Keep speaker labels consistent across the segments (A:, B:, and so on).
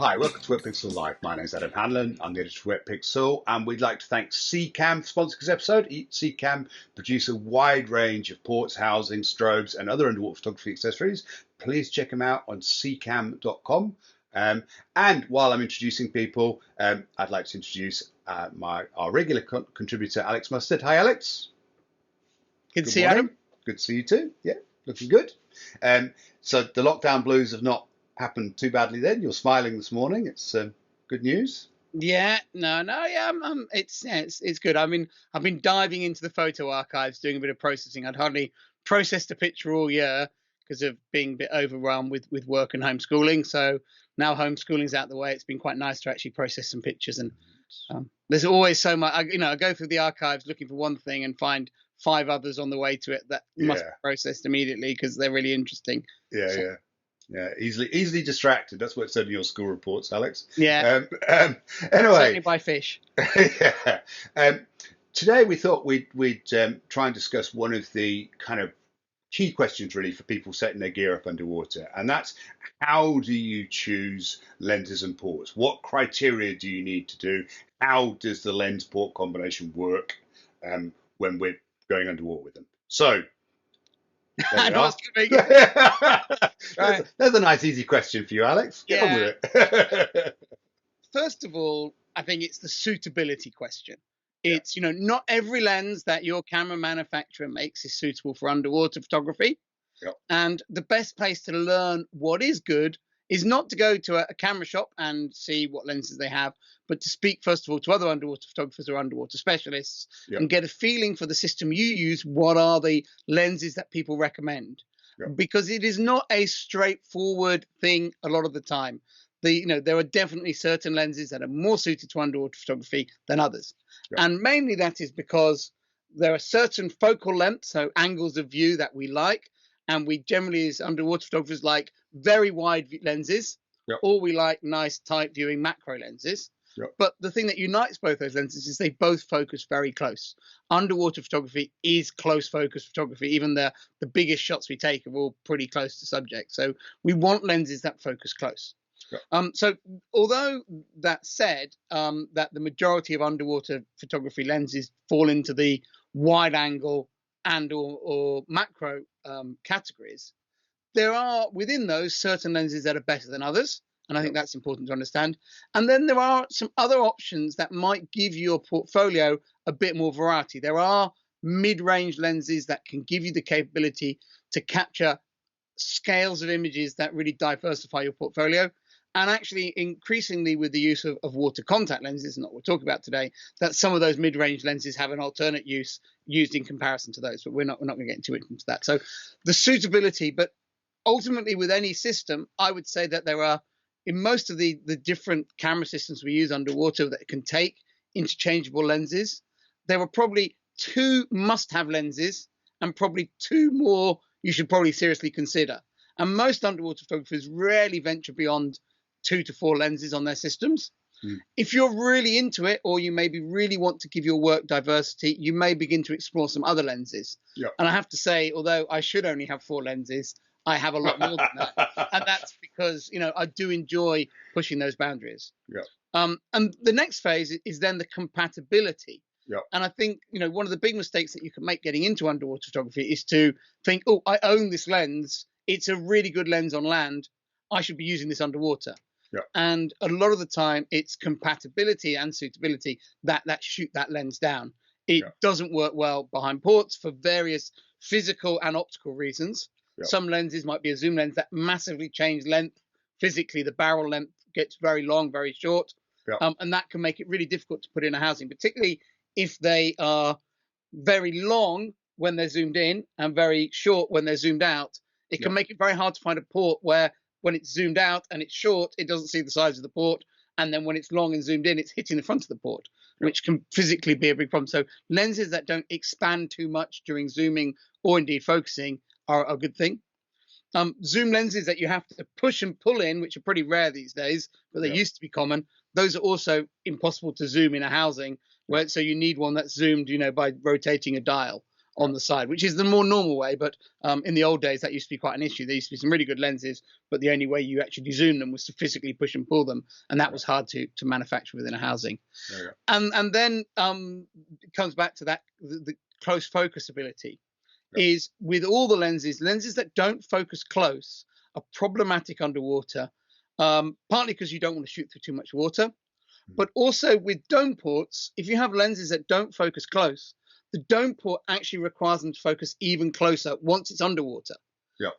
A: Hi, welcome to Wetpixel Live. My name is Adam Hanlon. I'm the editor of Wetpixel, and we'd like to thank CCAM for sponsoring this episode. CCAM produce a wide range of ports, housing, strobes, and other underwater photography accessories. Please check them out on ccam.com. And while I'm introducing people, I'd like to introduce our regular contributor, Alex Mustard. Hi, Alex.
B: Good to see you, Adam.
A: Good to see you too. Yeah, looking good. So the lockdown blues have not happened too badly then. You're smiling this morning. It's good news.
B: Yeah, it's good. I mean, I've been diving into the photo archives, doing a bit of processing. I'd hardly processed a picture all year because of being a bit overwhelmed with work and homeschooling. So now homeschooling's out the way. It's been quite nice to actually process some pictures. And there's always so much. I go through the archives looking for one thing and find 5 others on the way to it that must be processed immediately because they're really interesting.
A: Yeah, easily distracted. That's what it said in your school reports, Alex.
B: Yeah.
A: Anyway,
B: certainly by fish.
A: Yeah. Today we thought we'd try and discuss one of the kind of key questions really for people setting their gear up underwater, and that's how do you choose lenses and ports? What criteria do you need to do? How does the lens port combination work when we're going underwater with them? So. There's a nice, easy question for you, Alex. Get on with it.
B: First of all, I think it's the suitability question. It's, not every lens that your camera manufacturer makes is suitable for underwater photography.
A: Yep.
B: And the best place to learn what is good is not to go to a camera shop and see what lenses they have, but to speak, first of all, to other underwater photographers or underwater specialists and get a feeling for the system you use. What are the lenses that people recommend? Because it is not a straightforward thing a lot of the time. There are definitely certain lenses that are more suited to underwater photography than others. And mainly that is because there are certain focal lengths, so angles of view that we like. And we generally, as underwater photographers, like very wide lenses, or we like nice tight viewing macro lenses. But the thing that unites both those lenses is they both focus very close. Underwater photography is close focus photography. Even the biggest shots we take are all pretty close to subject. So we want lenses that focus close. So although that said, that the majority of underwater photography lenses fall into the wide angle and or macro categories, there are within those certain lenses that are better than others. And I think that's important to understand. And then there are some other options that might give your portfolio a bit more variety. There are mid-range lenses that can give you the capability to capture scales of images that really diversify your portfolio. And actually, increasingly with the use of water contact lenses, not what we're talking about today, that some of those mid-range lenses have an alternate use used in comparison to those. But we're not going to get into that. So the suitability, but ultimately with any system, I would say that there are, in most of the different camera systems we use underwater that can take interchangeable lenses, there are probably 2 must-have lenses and probably 2 more you should probably seriously consider. And most underwater photographers rarely venture beyond 2 to 4 lenses on their systems. If you're really into it, or you maybe really want to give your work diversity, you may begin to explore some other lenses. And I have to say, although I should only have 4 lenses, I have a lot more than that. And that's because, I do enjoy pushing those boundaries. And the next phase is then the compatibility. And I think, one of the big mistakes that you can make getting into underwater photography is to think, oh, I own this lens. It's a really good lens on land. I should be using this underwater. And a lot of the time it's compatibility and suitability that shoot that lens down. It doesn't work well behind ports for various physical and optical reasons. Some lenses might be a zoom lens that massively change length. Physically, the barrel length gets very long, very short. And that can make it really difficult to put in a housing, particularly if they are very long when they're zoomed in and very short when they're zoomed out. It can make it very hard to find a port where when it's zoomed out and it's short, it doesn't see the sides of the port. And then when it's long and zoomed in, it's hitting the front of the port, which can physically be a big problem. So lenses that don't expand too much during zooming or indeed focusing are a good thing. Zoom lenses that you have to push and pull in, which are pretty rare these days, but they used to be common. Those are also impossible to zoom in a housing, so you need one that's zoomed, by rotating a dial. on the side, which is the more normal way. But in the old days, that used to be quite an issue. There used to be some really good lenses, but the only way you actually zoom them was to physically push and pull them, and that was hard to manufacture within a housing. And then it comes back to that the close focus ability. Is with all the lenses that don't focus close are problematic underwater, partly because you don't want to shoot through too much water, but also with dome ports, if you have lenses that don't focus close, the dome port actually requires them to focus even closer once it's underwater.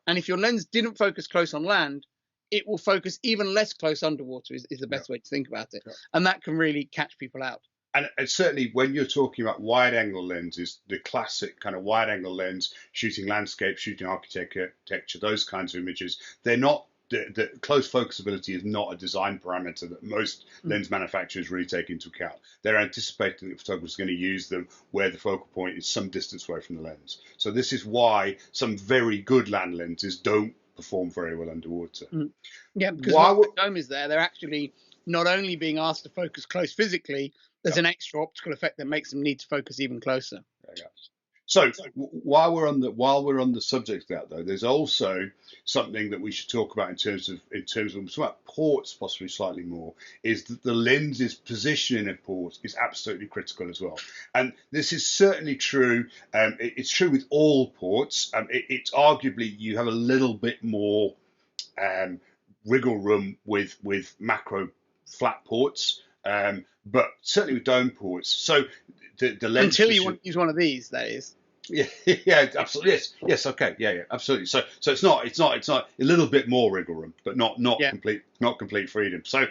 B: And if your lens didn't focus close on land, it will focus even less close underwater is the best way to think about it. And that can really catch people out.
A: And certainly when you're talking about wide angle lenses, the classic kind of wide angle lens, shooting landscape, shooting architecture, those kinds of images, they're not, the close focusability is not a design parameter that most lens manufacturers really take into account. They're anticipating that photographers are going to use them where the focal point is some distance away from the lens. So this is why some very good land lenses don't perform very well underwater.
B: Yeah, because while the dome is there, they're actually not only being asked to focus close physically, there's an extra optical effect that makes them need to focus even closer.
A: So while we're on the subject of that, though, there's also something that we should talk about in terms of ports, possibly slightly more, is that the lens's position in a port is absolutely critical as well. And this is certainly true. It's true with all ports. It's arguably you have a little bit more wriggle room with macro flat ports. But certainly with dome ports. So the lens
B: until you want to use one of these, that is.
A: Yeah, absolutely. Yes, okay, yeah, absolutely. So it's not a little bit more wriggle room, but not complete freedom. So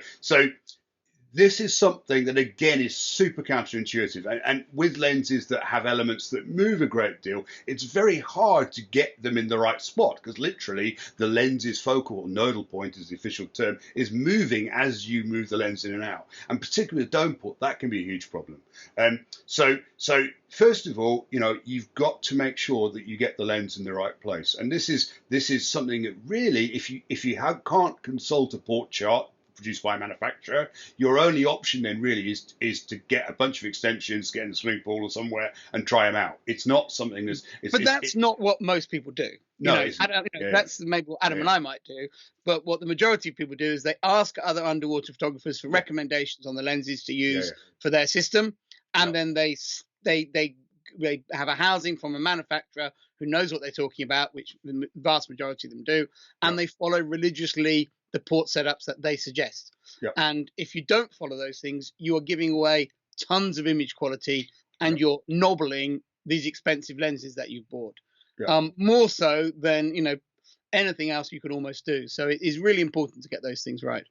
A: this is something that again is super counterintuitive, and with lenses that have elements that move a great deal, it's very hard to get them in the right spot because literally the lens's focal or nodal point, is the official term, is moving as you move the lens in and out, and particularly with dome port, that can be a huge problem. So first of all, you've got to make sure that you get the lens in the right place, and this is something that really, if you can't consult a port chart produced by a manufacturer, your only option then really is to get a bunch of extensions, get in the swimming pool or somewhere and try them out. It's not something
B: that's not what most people do. That's maybe what Adam and I might do, but what the majority of people do is they ask other underwater photographers for recommendations on the lenses to use for their system, and then they have a housing from a manufacturer who knows what they're talking about, which the vast majority of them do, and they follow religiously the port setups that they suggest. And if you don't follow those things, you are giving away tons of image quality and you're nobbling these expensive lenses that you've bought. More so than anything else you could almost do. So it is really important to get those things right.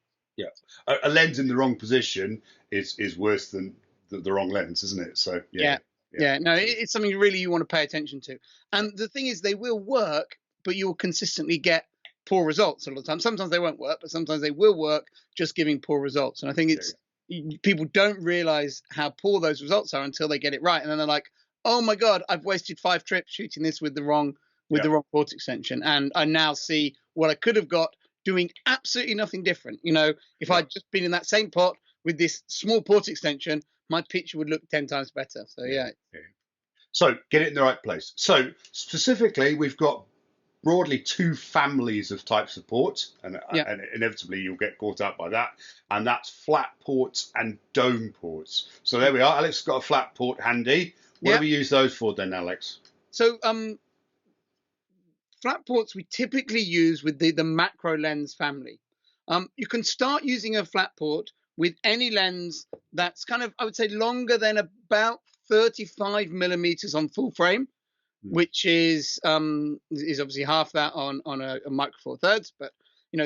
A: A lens in the wrong position is worse than the wrong lens, isn't it? So
B: it's something really you want to pay attention to. And the thing is, they will work, but you will consistently get poor results a lot of the time. Sometimes they won't work, but sometimes they will work, just giving poor results. And I think people don't realize how poor those results are until they get it right, and then they're like, "Oh my God, I've wasted 5 trips shooting this with the wrong port extension, and I now see what I could have got doing absolutely nothing different." If I'd just been in that same pot with this small port extension, my picture would look 10 times better. So
A: So get it in the right place. So specifically, we've got broadly 2 families of types of ports, and inevitably you'll get caught out by that, and that's flat ports and dome ports. So there we are. Alex has got a flat port handy. What do we use those for then, Alex?
B: So flat ports we typically use with the macro lens family. You can start using a flat port with any lens that's kind of, I would say, longer than about 35 millimeters on full frame, which is obviously half that on a micro four thirds, but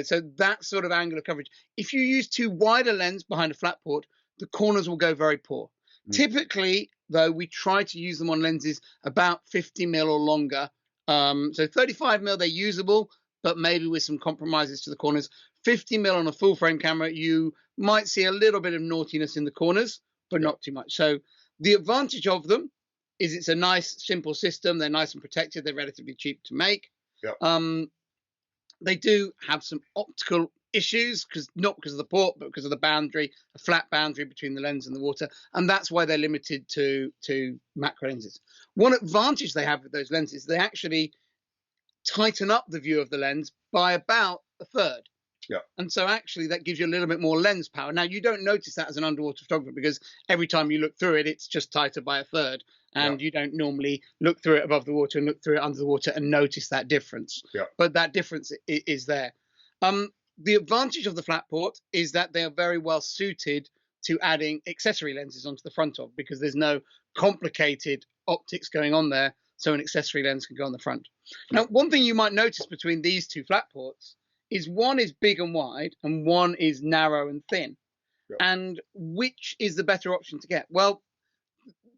B: so that sort of angular coverage. If you use too wide a lens behind a flat port, the corners will go very poor. Typically, though, we try to use them on lenses about 50 mil or longer. So 35 mil, they're usable, but maybe with some compromises to the corners. 50 mil on a full frame camera, you might see a little bit of naughtiness in the corners, but not too much. So the advantage of them is it's a nice, simple system. They're nice and protected. They're relatively cheap to make. They do have some optical issues, not because of the port, but because of the boundary, a flat boundary between the lens and the water, and that's why they're limited to macro lenses. One advantage they have with those lenses, they actually tighten up the view of the lens by about a third.
A: Yeah.
B: And so actually that gives you a little bit more lens power. Now you don't notice that as an underwater photographer because every time you look through it, it's just tighter by a third. And you don't normally look through it above the water and look through it under the water and notice that difference.
A: Yeah.
B: But that difference is there. The advantage of the flat port is that they are very well suited to adding accessory lenses onto the front of, because there's no complicated optics going on there. So an accessory lens can go on the front. Now, one thing you might notice between these two flat ports is one is big and wide and one is narrow and thin.
A: Yep.
B: And which is the better option to get? Well,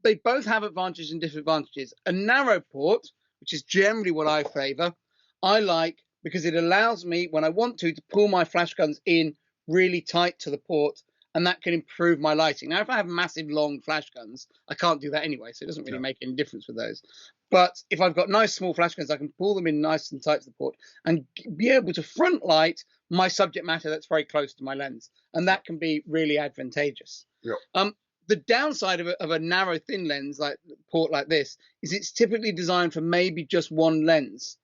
B: they both have advantages and disadvantages. A narrow port, which is generally what I favor, I like because it allows me, when I want to pull my flash guns in really tight to the port, and that can improve my lighting. Now, if I have massive, long flash guns, I can't do that anyway, so it doesn't really make any difference with those. But if I've got nice, small flash guns, I can pull them in nice and tight to the port and be able to front light my subject matter that's very close to my lens, and that can be really advantageous.
A: Yeah.
B: The downside of a narrow, thin lens, like port like this, is it's typically designed for maybe just one lens.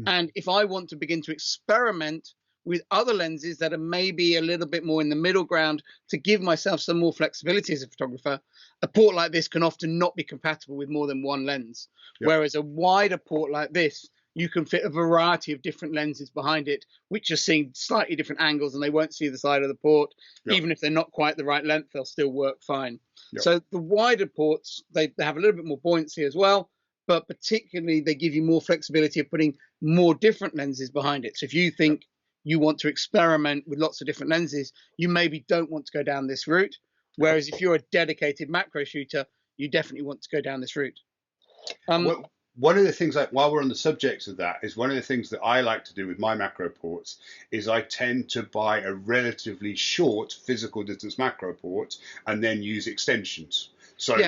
B: And if I want to begin to experiment with other lenses that are maybe a little bit more in the middle ground to give myself some more flexibility as a photographer, a port like this can often not be compatible with more than one lens. Yep. Whereas a wider port like this, you can fit a variety of different lenses behind it, which are seeing slightly different angles, and they won't see the side of the port. Yep. Even if they're not quite the right length, they'll still work fine. Yep. So the wider ports, they have a little bit more buoyancy as well, but particularly they give you more flexibility of putting more different lenses behind it. So if you think you want to experiment with lots of different lenses, you maybe don't want to go down this route. Whereas if you're a dedicated macro shooter, you definitely want to go down this route.
A: One of the things, while we're on the subject of that, is one of the things that I like to do with my macro ports is I tend to buy a relatively short physical distance macro port and then use extensions. So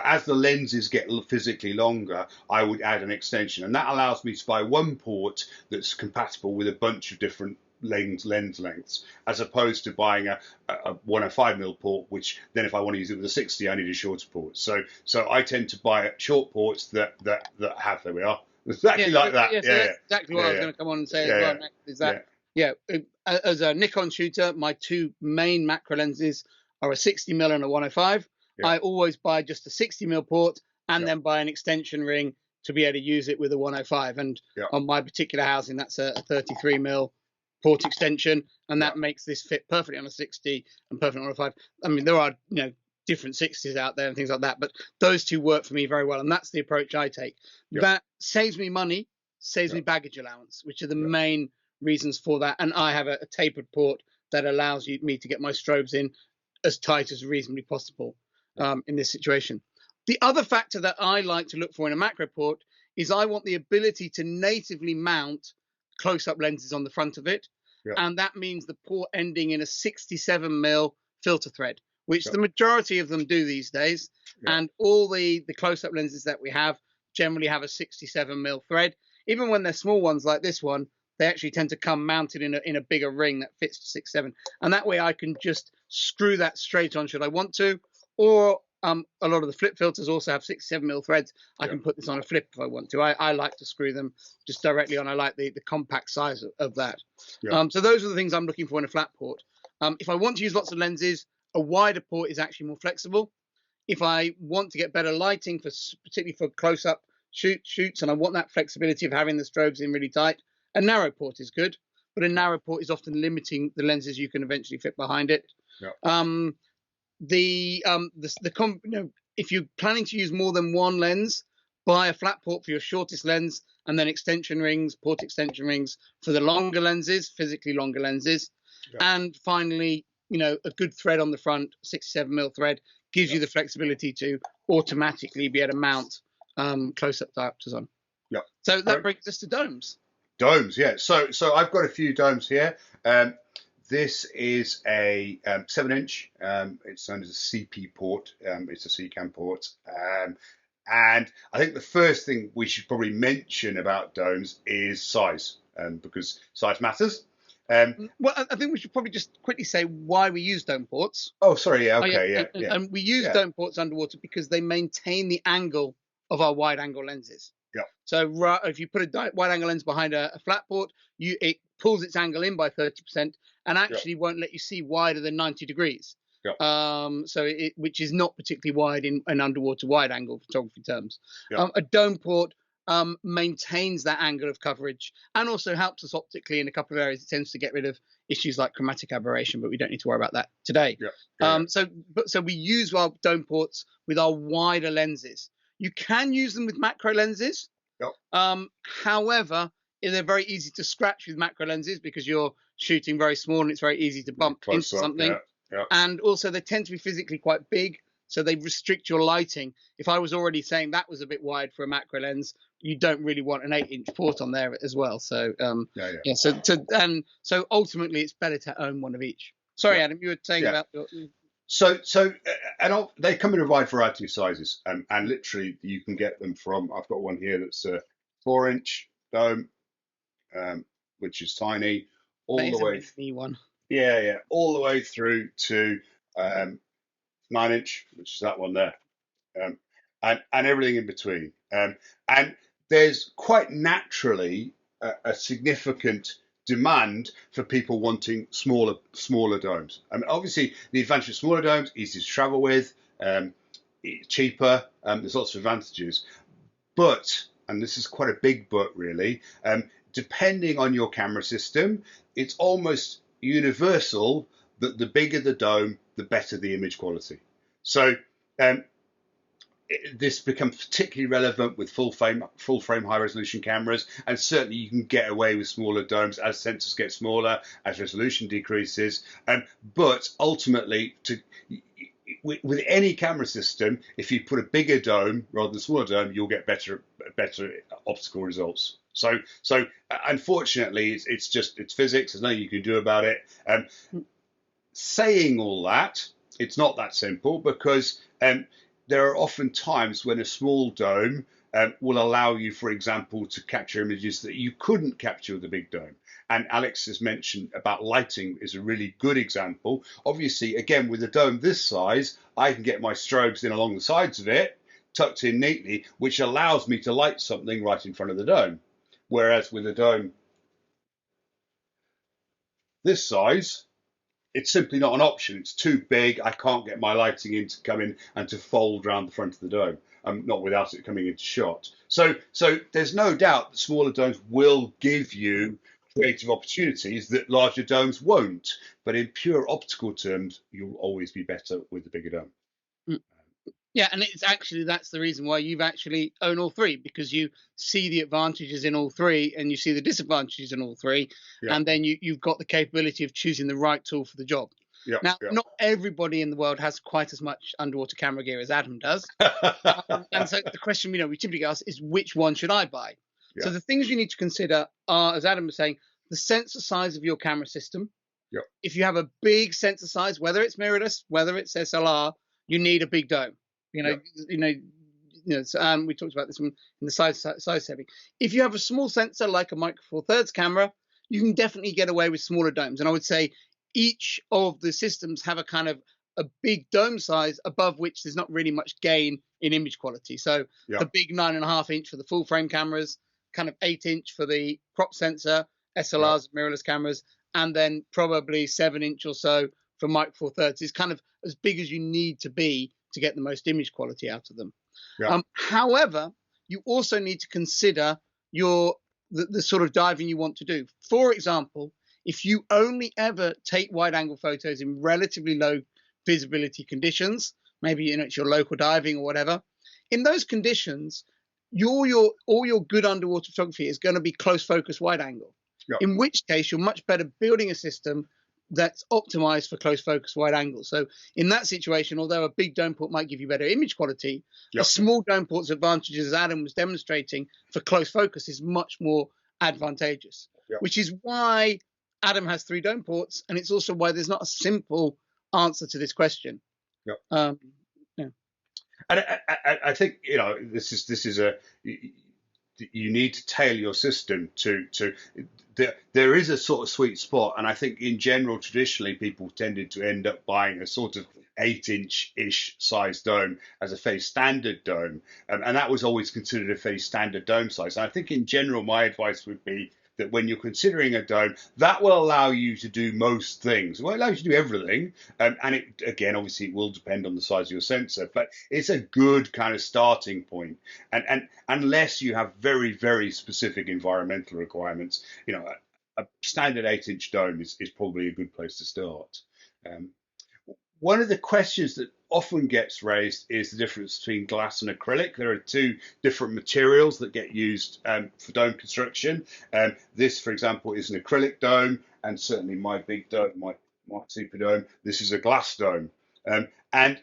A: as the lenses get physically longer, I would add an extension, and that allows me to buy one port that's compatible with a bunch of different lens lengths, as opposed to buying a 105mm port, which then if I want to use it with a 60, I need a shorter port. So I tend to buy short ports that have, there we are, exactly like that.
B: That's exactly what I was going to come on and say as well. Is that as a Nikon shooter, my two main macro lenses are a 60mm and a 105. I always buy just a 60mm port and then buy an extension ring to be able to use it with a 105. And on my particular housing, that's a 33mm port extension, and that makes this fit perfectly on a 60 and perfectly on a 105. I mean, there are different 60s out there and things like that, but those two work for me very well, and that's the approach I take. That saves me money, saves me baggage allowance, which are the main reasons for that. And I have a tapered port that allows me to get my strobes in as tight as reasonably possible. In this situation. The other factor that I like to look for in a macro port is I want the ability to natively mount close-up lenses on the front of it, and that means the port ending in a 67mm filter thread, which the majority of them do these days, and all the close-up lenses that we have generally have a 67mm thread. Even when they're small ones like this one, they actually tend to come mounted in a bigger ring that fits 67, and that way I can just screw that straight on should I want to. Or a lot of the flip filters also have 67mm threads. I can put this on a flip if I want to. I like to screw them just directly on. I like the compact size of that. So those are the things I'm looking for in a flat port. If I want to use lots of lenses, a wider port is actually more flexible. If I want to get better lighting, particularly for close-up shoots, and I want that flexibility of having the strobes in really tight, a narrow port is good. But a narrow port is often limiting the lenses you can eventually fit behind it. If you're planning to use more than one lens, buy a flat port for your shortest lens, and then port extension rings for the longer lenses, physically longer lenses. And finally, a good thread on the front, 67mm thread, gives you the flexibility to automatically be able to mount close-up diopters on. So that brings us to domes.
A: Domes, So I've got a few domes here. This is a 7-inch. It's known as a CP port. It's a CCAM port. And I think the first thing we should probably mention about domes is size, because size matters.
B: Well, I think we should probably just quickly say why we use dome ports.
A: Oh, sorry. Yeah.
B: Oh, yeah.
A: Okay. Yeah.
B: And we use dome ports underwater because they maintain the angle of our wide angle lenses.
A: Yeah.
B: So if you put a wide angle lens behind a flat port, it pulls its angle in by 30% and actually won't let you see wider than 90 degrees.
A: Yeah.
B: Which is not particularly wide in underwater wide angle photography terms.
A: Yeah.
B: A dome port maintains that angle of coverage and also helps us optically in a couple of areas. It tends to get rid of issues like chromatic aberration, but we don't need to worry about that today. So we use our dome ports with our wider lenses. You can use them with macro lenses. However, they're very easy to scratch with macro lenses because you're shooting very small and it's very easy to bump into something. And also they tend to be physically quite big, so they restrict your lighting. If I was already saying that was a bit wide for a macro lens, you don't really want an 8-inch port on there as well. So so ultimately it's better to own one of each. Sorry, Adam, you were saying about your...
A: And they come in a wide variety of sizes, and literally you can get them from. I've got one here that's a 4-inch dome, which is tiny, all the way.
B: One.
A: All the way through to 9-inch, which is that one there, and everything in between. And there's quite naturally a significant demand for people wanting smaller domes. I mean, obviously, the advantage of smaller domes, easy to travel with, cheaper. There's lots of advantages, but, and this is quite a big but, really, depending on your camera system, it's almost universal that the bigger the dome, the better the image quality. So this becomes particularly relevant with full frame high resolution cameras, and certainly you can get away with smaller domes as sensors get smaller, as resolution decreases. But ultimately, with any camera system, if you put a bigger dome rather than a smaller dome, you'll get better optical results. So unfortunately, it's physics. There's nothing you can do about it. Saying all that, it's not that simple, because there are often times when a small dome will allow you, for example, to capture images that you couldn't capture with a big dome. And Alex has mentioned about lighting is a really good example. Obviously, again, with a dome this size, I can get my strobes in along the sides of it, tucked in neatly, which allows me to light something right in front of the dome. Whereas with a dome this size, it's simply not an option. It's too big. I can't get my lighting in to come in and to fold around the front of the dome, not without it coming into shot. So there's no doubt that smaller domes will give you creative opportunities that larger domes won't. But in pure optical terms, you'll always be better with the bigger dome.
B: Yeah, and that's the reason why you've actually own all three, because you see the advantages in all three and you see the disadvantages in all three, and then you've got the capability of choosing the right tool for the job. Now, not everybody in the world has quite as much underwater camera gear as Adam does, and so the question we typically ask is, which one should I buy? So the things you need to consider are, as Adam was saying, the sensor size of your camera system. If you have a big sensor size, whether it's mirrorless, whether it's SLR, you need a big dome. We talked about this in the size setting. If you have a small sensor like a Micro Four Thirds camera, you can definitely get away with smaller domes. And I would say each of the systems have a kind of a big dome size above which there's not really much gain in image quality. So the big 9.5-inch for the full frame cameras, kind of 8-inch for the crop sensor, SLRs, mirrorless cameras, and then probably 7-inch or so for Micro Four Thirds is kind of as big as you need to be to get the most image quality out of them. However, you also need to consider the sort of diving you want to do. For example, if you only ever take wide angle photos in relatively low visibility conditions, maybe it's your local diving or whatever, in those conditions, all your good underwater photography is going to be close focus wide angle. In which case, you're much better building a system that's optimized for close focus wide angle. So in that situation, although a big dome port might give you better image quality, a small dome port's advantages, as Adam was demonstrating, for close focus is much more advantageous, which is why Adam has 3 dome ports, and it's also why there's not a simple answer to this question.
A: And I think this is you need to tailor your system to there is a sort of sweet spot, and I think in general, traditionally, people tended to end up buying a sort of 8-inch-ish size dome as a fairly standard dome, and that was always considered a fairly standard dome size. And I think in general, my advice would be that when you're considering a dome, that will allow you to do most things. It won't allow you to do everything, and it again, obviously, it will depend on the size of your sensor, but it's a good kind of starting point. And unless you have very, very specific environmental requirements, a standard 8-inch dome is probably a good place to start. One of the questions that often gets raised is the difference between glass and acrylic. There are two different materials that get used for dome construction. This, for example, is an acrylic dome, and certainly my big dome, my super dome, this is a glass dome. I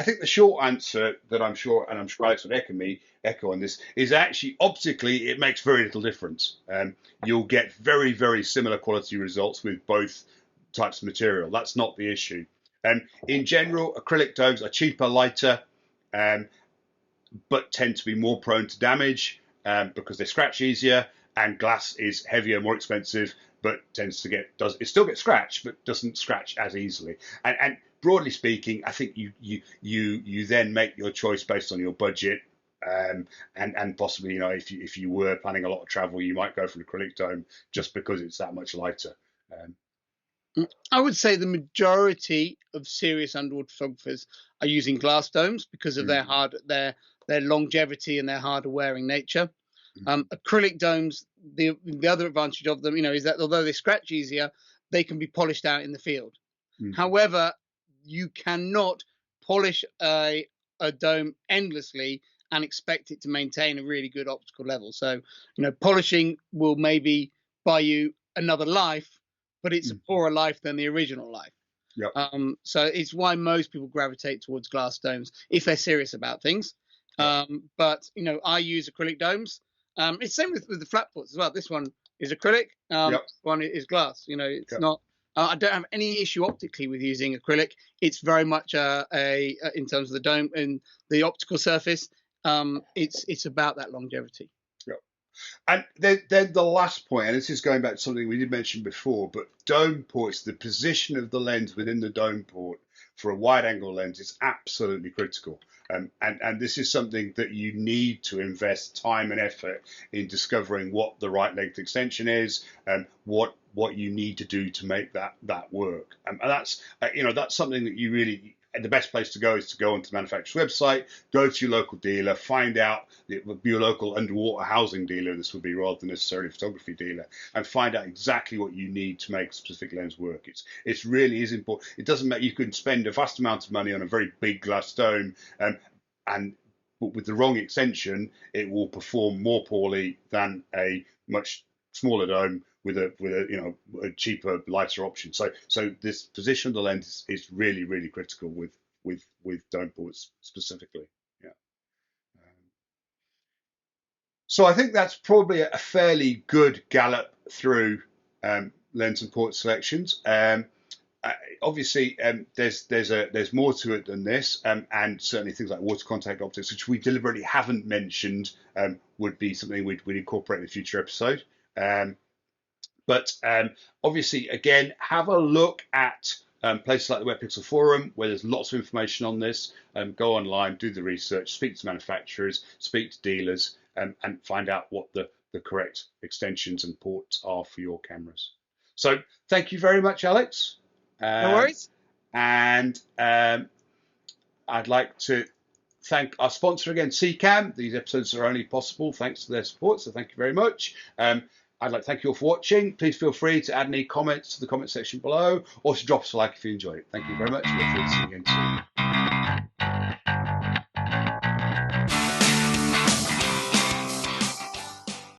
A: think the short answer that I'm sure Alex would echo on this, is actually optically it makes very little difference. You'll get very, very similar quality results with both types of material. That's not the issue. In general, acrylic domes are cheaper, lighter, but tend to be more prone to damage because they scratch easier, and glass is heavier, more expensive, but tends to it still gets scratched, but doesn't scratch as easily. And broadly speaking, I think you then make your choice based on your budget. And possibly, if you were planning a lot of travel, you might go for an acrylic dome just because it's that much lighter.
B: I would say the majority of serious underwater photographers are using glass domes because of their longevity and their harder wearing nature. Acrylic domes, the other advantage of them, is that although they scratch easier, they can be polished out in the field. However, you cannot polish a dome endlessly and expect it to maintain a really good optical level. So, polishing will maybe buy you another life, but it's a poorer life than the original life.
A: Yep.
B: So it's why most people gravitate towards glass domes if they're serious about things. Yep. But I use acrylic domes. It's the same with the flat ports as well. This one is acrylic.
A: Yep.
B: This one is glass. It's not. I don't have any issue optically with using acrylic. It's very much in terms of the dome and the optical surface. It's about that longevity.
A: And then the last point, and this is going back to something we did mention before, but dome ports, the position of the lens within the dome port for a wide angle lens is absolutely critical. And this is something that you need to invest time and effort in discovering what the right length extension is and what you need to do to make that work. And that's that's something that you really. And the best place to go is to go onto the manufacturer's website, go to your local dealer, find out your local underwater housing dealer, this would be rather than necessarily a photography dealer, and find out exactly what you need to make a specific lens work. It really is important. It doesn't matter, you can spend a vast amount of money on a very big glass dome, but with the wrong extension, it will perform more poorly than a much smaller dome with a cheaper, lighter option. So this position of the lens is really, really critical with dome ports specifically. Yeah. So I think that's probably a fairly good gallop through lens and port selections. Obviously, there's more to it than this, and certainly things like water contact optics, which we deliberately haven't mentioned, would be something we'd incorporate in a future episode. But obviously, again, have a look at places like the Wetpixel forum, where there's lots of information on this. Go online, do the research, speak to manufacturers, speak to dealers, and find out what the correct extensions and ports are for your cameras. So thank you very much, Alex.
B: No worries.
A: And I'd like to thank our sponsor again, CCAM. These episodes are only possible thanks to their support, so thank you very much. I'd like to thank you all for watching. Please feel free to add any comments to the comment section below, or to drop us a like if you enjoyed it. Thank you very much. Look forward to seeing you again soon.